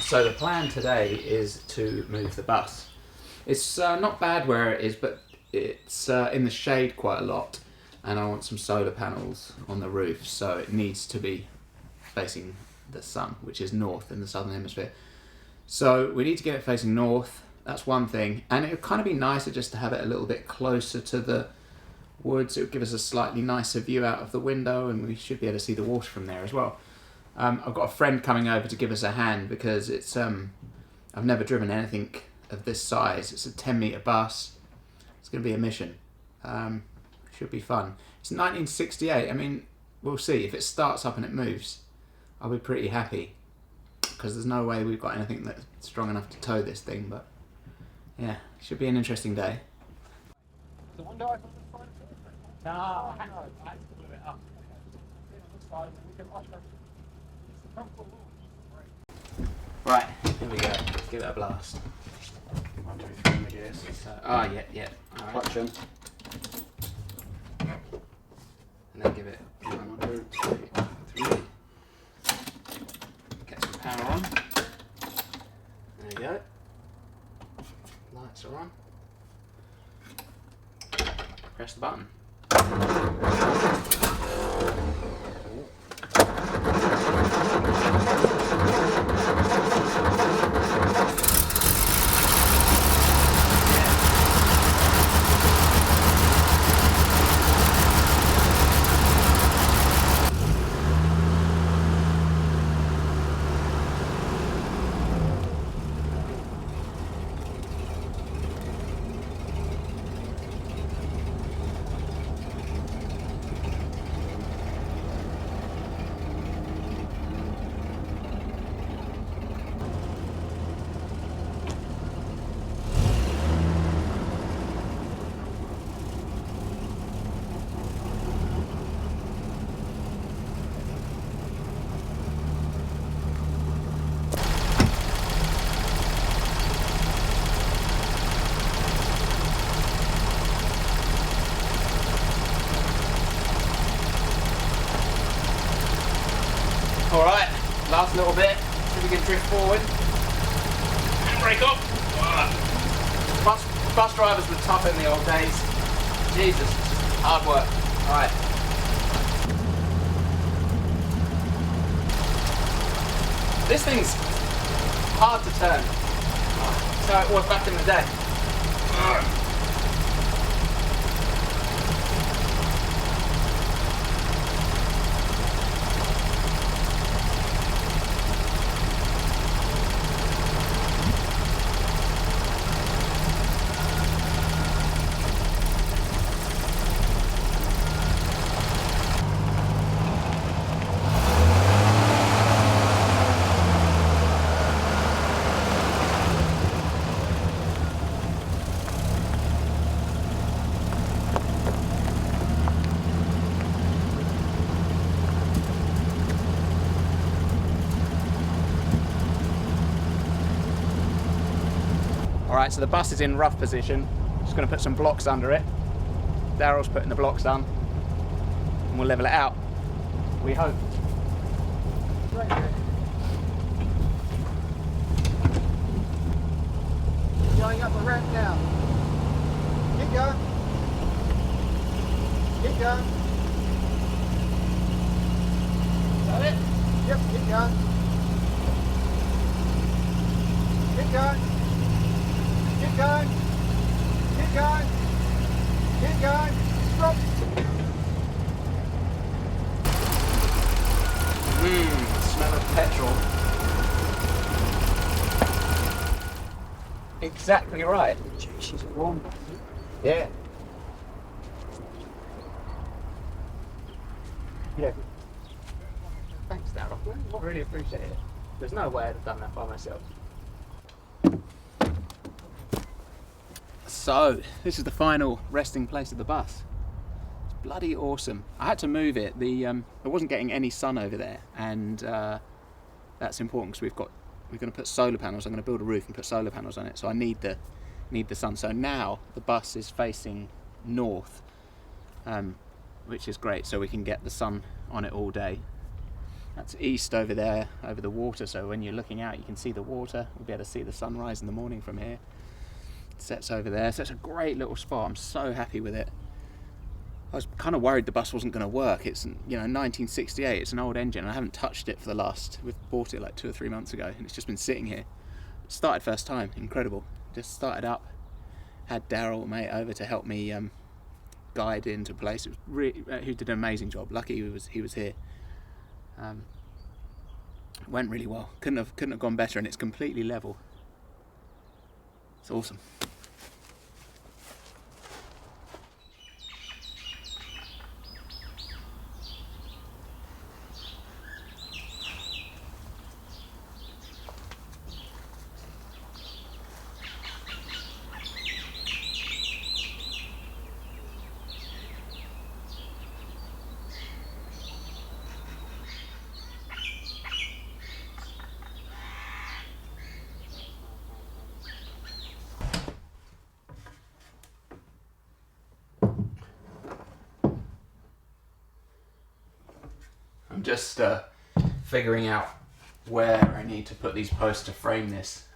So the plan today is to move the bus. It's not bad where it is, but it's in the shade quite a lot, and I want some solar panels on the roof, so it needs to be facing the sun, which is north in the southern hemisphere. So we need to get it facing north. That's one thing, and it would kind of be nicer just to have it a little bit closer to the woods. It would give us a slightly nicer view out of the window, and we should be able to see the water from there as well. I've got a friend coming over to give us a hand because it's I've never driven anything of this size. It's a 10-metre bus. It's going to be a mission. Should be fun. It's 1968. I mean, we'll see. If it starts up and it moves, I'll be pretty happy, because there's no way we've got anything that's strong enough to tow this thing. But yeah, it should be an interesting day. The window I thought was fine. No, hang on. I had to glue it up. Right, here we go. Let's give it a blast. 1, 2, 3 in the gears. Yeah. All right. Clutch in. And then give it 1, 2, 3. Get some power on. There you go. Lights are on. Press the button. Alright, last little bit, so we can drift forward. And brake up. Bus drivers were tough in the old days. Jesus, hard work. Alright. This thing's hard to turn. That's how it was back in the day. Alright, so the bus is in rough position. Just going to put some blocks under it. Daryl's putting the blocks down, and we'll level it out. We hope. Right. Going up the ramp now. Keep going. Keep going. Is that it? Yep, keep going. Keep going. Keep going. Keep going. Keep going. Stop. Smell of petrol. Exactly right. Gee, she's warm. Yeah. Yeah. Thanks, Daryl. I really appreciate it. There's no way I'd have done that by myself. So, this is the final resting place of the bus. It's bloody awesome. I had to move it. I wasn't getting any sun over there, and that's important because we're going to put solar panels. I'm going to build a roof and put solar panels on it, so I need the sun. So now the bus is facing north, which is great, so we can get the sun on it all day. That's east over there, over the water, so when you're looking out you can see the water. We'll be able to see the sunrise in the morning from here. It sets over there, so it's a great little spot. I'm so happy with it. I was kind of worried the bus wasn't going to work. It's, you know, 1968, it's an old engine. I haven't touched it for the last, we've bought it like 2 or 3 months ago, and it's just been sitting here. Started first time, incredible. Just started up, had Daryl, mate, over to help me guide into place. It was really, who did an amazing job. Lucky he was here. Went really well. Couldn't have gone better, and it's completely level. It's awesome. I'm just figuring out where I need to put these posts to frame this.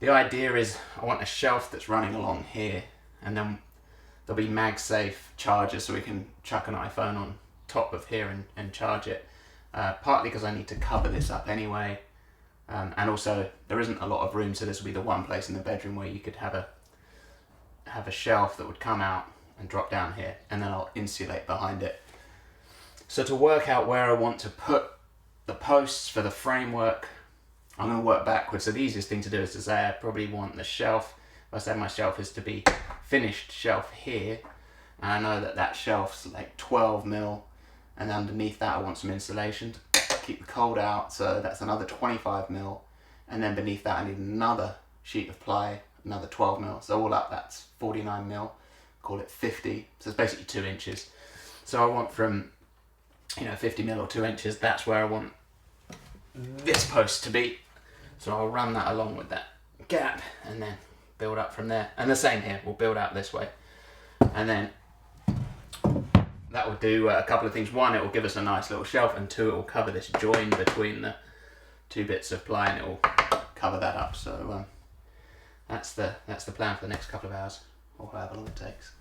The idea is I want a shelf that's running along here, and then there'll be MagSafe chargers so we can chuck an iPhone on top of here and charge it. Partly because I need to cover this up anyway, and also there isn't a lot of room, so this will be the one place in the bedroom where you could have a shelf that would come out and drop down here, and then I'll insulate behind it. So to work out where I want to put the posts for the framework, I'm going to work backwards. So the easiest thing to do is to say I probably want the shelf. If I say my shelf is to be finished shelf here, and I know that that shelf's like 12 mil, and underneath that I want some insulation to keep the cold out, so that's another 25 mil, and then beneath that I need another sheet of ply, another 12 mil. So all up that's 49 mil, call it 50. So it's basically 2 inches. So I want from 50 mil or 2 inches, that's where I want this post to be. So I'll run that along with that gap and then build up from there. And the same here, we'll build out this way. And then that will do a couple of things. One, it will give us a nice little shelf, and two, it will cover this join between the 2 bits of ply, and it will cover that up. So that's the plan for the next couple of hours, or however long it takes.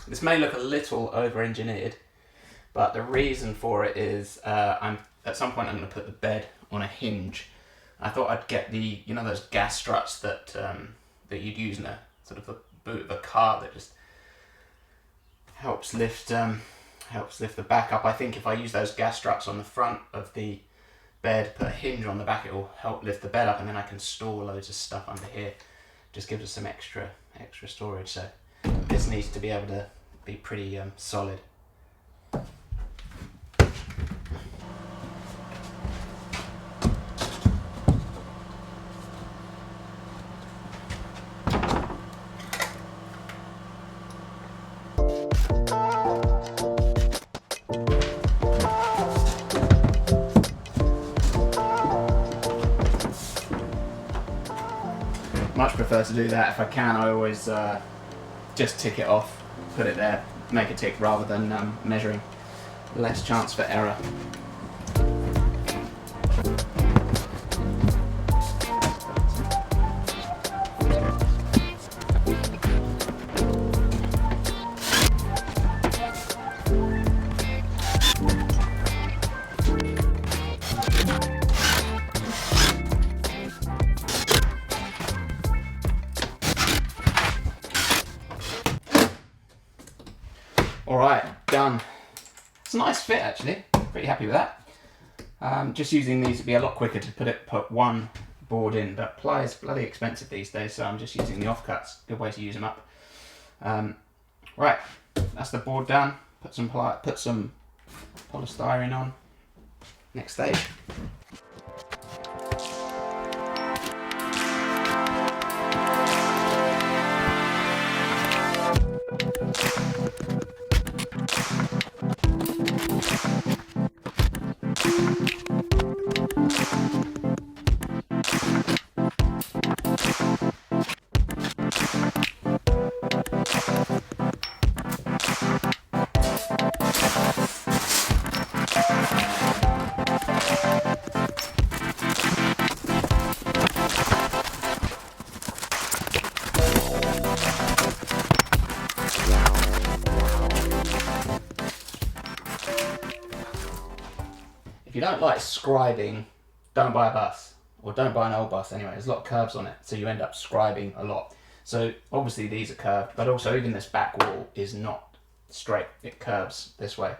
This may look a little over-engineered, but the reason for it is at some point I'm going to put the bed on a hinge. I thought I'd get those gas struts that you'd use in a sort of a boot of a car that just helps lift the back up. I think if I use those gas struts on the front of the bed, put a hinge on the back, it will help lift the bed up, and then I can store loads of stuff under here. Just gives us some extra storage. So this needs to be able to be pretty solid. Much prefer to do that. If I can, I always just tick it off, put it there, make a tick rather than measuring. Less chance for error. Alright, done. It's a nice fit actually, pretty happy with that. Just using these would be a lot quicker to put one board in, but ply is bloody expensive these days, so I'm just using the offcuts. Good way to use them up. Right, that's the board done. Put some polystyrene on. Next stage. If you don't like scribing, don't buy a bus, or don't buy an old bus anyway. There's a lot of curves on it, so you end up scribing a lot. So obviously these are curved, but also even this back wall is not straight, it curves this way.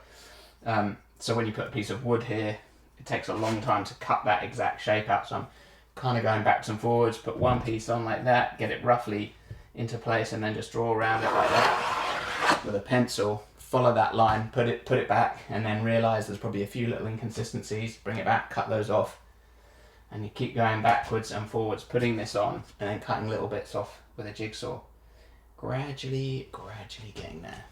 So when you put a piece of wood here, it takes a long time to cut that exact shape out. So I'm kind of going backwards and forwards, put one piece on like that, get it roughly into place, and then just draw around it like that with a pencil. Follow that line, put it back, and then realise there's probably a few little inconsistencies, bring it back, cut those off, and you keep going backwards and forwards, putting this on, and then cutting little bits off with a jigsaw. Gradually getting there.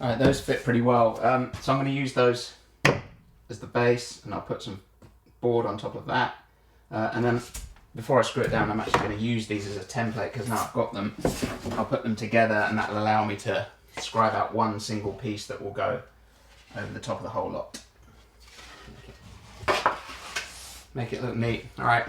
Alright, those fit pretty well. So I'm going to use those as the base, and I'll put some board on top of that. And then before I screw it down, I'm actually going to use these as a template, because now I've got them, I'll put them together, and that will allow me to scribe out one single piece that will go over the top of the whole lot. Make it look neat. Alright.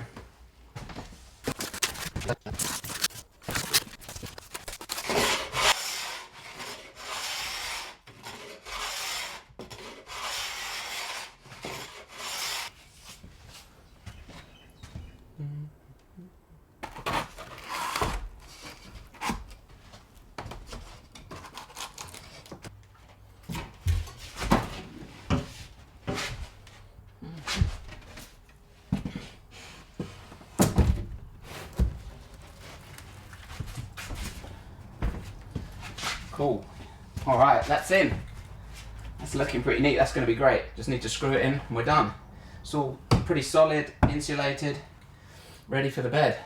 Cool. Alright, that's in. That's looking pretty neat. That's going to be great. Just need to screw it in and we're done. It's all pretty solid, insulated, ready for the bed.